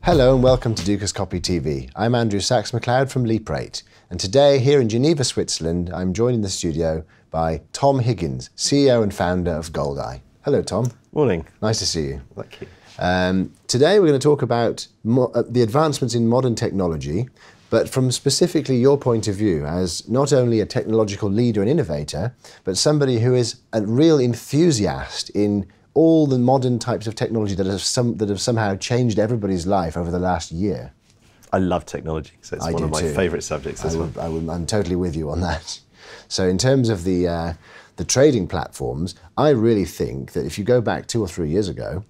Hello and welcome to Dukascopy TV. I'm Andrew Saks-McLeod from LeapRate, and today here in Geneva, Switzerland, I'm joined in the studio by Tom Higgins, CEO and founder of Goldeye. Hello, Tom. Morning. Nice to see you. Thank you. Today we're going to talk about the advancements in modern technology, but from specifically your point of view as not only a technological leader and innovator, but somebody who is a real enthusiast in all the modern types of technology that have somehow changed everybody's life over the last year. I love technology, so it's one of my favourite subjects. I'm totally with you on that. So in terms of the trading platforms, I really think that if you go back 2 or 3 years ago,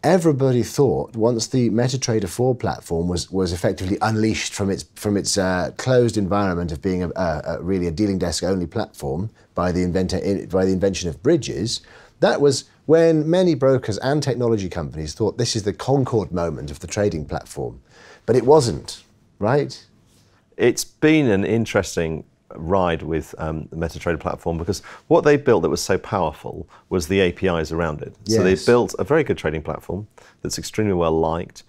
everybody thought once the MetaTrader 4 platform was effectively unleashed from its closed environment of being really a dealing desk only platform by the invention of bridges, that was when many brokers and technology companies thought this is the Concord moment of the trading platform. But it wasn't, right? It's been an interesting ride with the MetaTrader platform because what they built that was so powerful was the APIs around it. Yes. So they built a very good trading platform that's extremely well liked,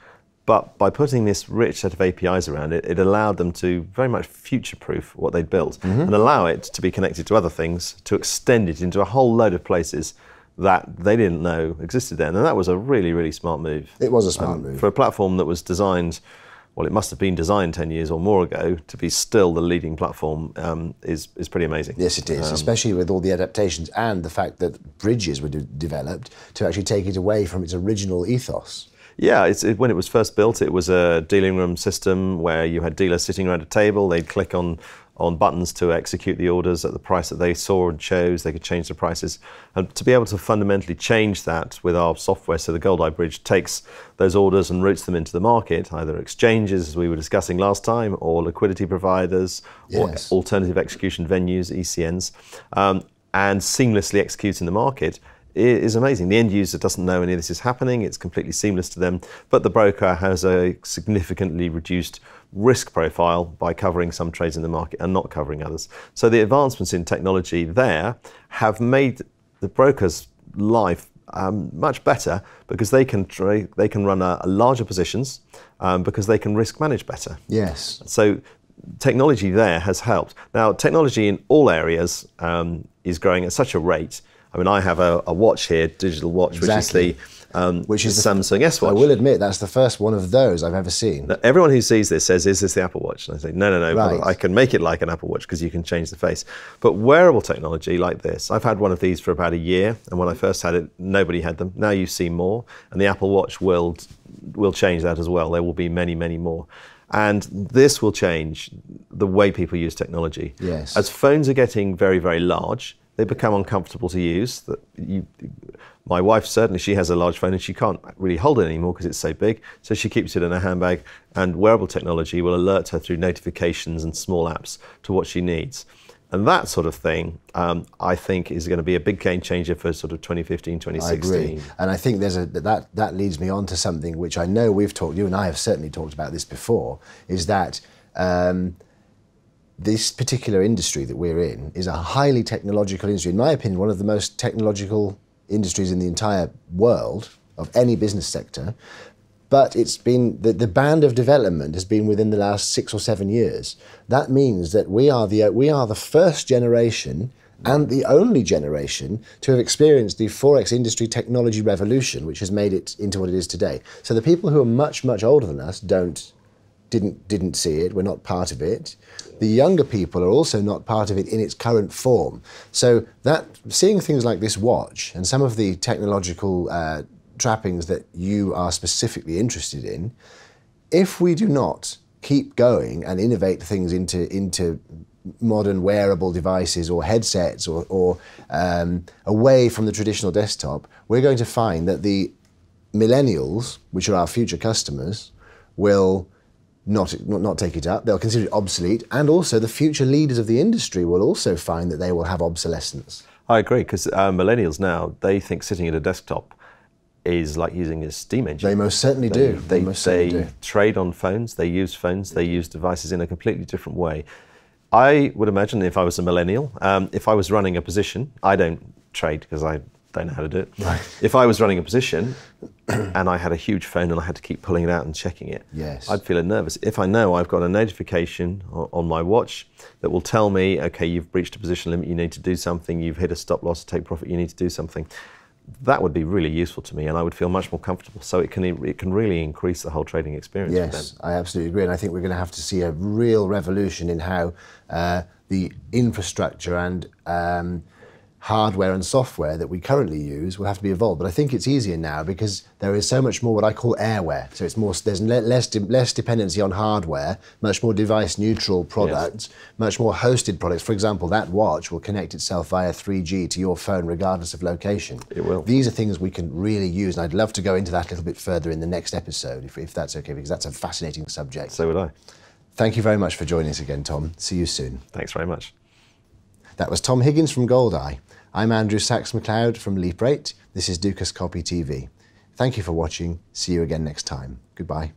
but by putting this rich set of APIs around it, it allowed them to very much future-proof what they'd built and allow it to be connected to other things, to extend it into a whole load of places that they didn't know existed then. And that was a really, really smart move. It was a smart move. For a platform that was designed, well, it must have been designed 10 years or more ago, to be still the leading platform is pretty amazing. Yes, it is, especially with all the adaptations and the fact that bridges were developed to actually take it away from its original ethos. Yeah, when it was first built, it was a dealing room system where you had dealers sitting around a table. They'd click on buttons to execute the orders at the price that they saw and chose. They could change the prices. And to be able to fundamentally change that with our software, so the Goldeye bridge takes those orders and routes them into the market, either exchanges, as we were discussing last time, or liquidity providers, yes, or alternative execution venues, ECNs, and seamlessly execute in the market. It is amazing. The end user doesn't know any of this is happening. It's completely seamless to them, but the broker has a significantly reduced risk profile by covering some trades in the market and not covering others. So the advancements in technology there have made the broker's life much better because they can run a larger positions because they can risk manage better. Yes. So technology there has helped. Now, technology in all areas is growing at such a rate. I mean, I have a watch here, digital watch, Exactly. which is the Samsung S Watch. I will admit that's the first one of those I've ever seen. Now, everyone who sees this says, "Is this the Apple Watch?" And I say, "No, Right. I can make it like an Apple Watch because you can change the face." But wearable technology like this, I've had one of these for about a year, and when I first had it, nobody had them. Now you see more, and the Apple Watch will change that as well. There will be many, many more. And this will change the way people use technology. Yes. As phones are getting very, very large, they become uncomfortable to use. My wife, certainly, she has a large phone and she can't really hold it anymore because it's so big, so she keeps it in her handbag, and wearable technology will alert her through notifications and small apps to what she needs. And that sort of thing, I think, is going to be a big game changer for sort of 2015, 2016. I agree. And I think that leads me on to something which I know you and I have certainly talked about this before, is that this particular industry that we're in is a highly technological industry. In my opinion, one of the most technological industries in the entire world of any business sector. But it's been, the band of development has been within the last 6 or 7 years. That means that we are the first generation and the only generation to have experienced the Forex industry technology revolution, which has made it into what it is today. So the people who are much, much older than us didn't see it, we're not part of it. The younger people are also not part of it in its current form. So that seeing things like this watch and some of the technological trappings that you are specifically interested in, if we do not keep going and innovate things into modern wearable devices or headsets or away from the traditional desktop, we're going to find that the millennials, which are our future customers, will not take it up. They'll consider it obsolete, and also the future leaders of the industry will also find that they will have obsolescence. I agree, because millennials now, they think sitting at a desktop is like using a steam engine. They most certainly do. They trade on phones, they use phones, they use devices in a completely different way. I would imagine if I was a millennial, if I was running a position, I don't trade because I don't know how to do it. Right. If I was running a position and I had a huge phone and I had to keep pulling it out and checking it, yes, I'd feel nervous. If I know I've got a notification on my watch that will tell me, okay, you've breached a position limit, you need to do something, you've hit a stop loss, take profit, you need to do something, that would be really useful to me, and I would feel much more comfortable. So it can really increase the whole trading experience. Yes, I absolutely agree, and I think we're going to have to see a real revolution in how the infrastructure and hardware and software that we currently use will have to be evolved. But I think it's easier now because there is so much more what I call airware. So it's more, there's less dependency on hardware, much more device neutral products, yes, much more hosted products. For example, that watch will connect itself via 3G to your phone regardless of location. It will. These are things we can really use, and I'd love to go into that a little bit further in the next episode, if that's okay, because that's a fascinating subject. So would I. Thank you very much for joining us again, Tom. See you soon. Thanks very much. That was Tom Higgins from Goldeye. I'm Andrew Saks-McLeod from Leap Rate. This is Dukascopy TV. Thank you for watching. See you again next time. Goodbye.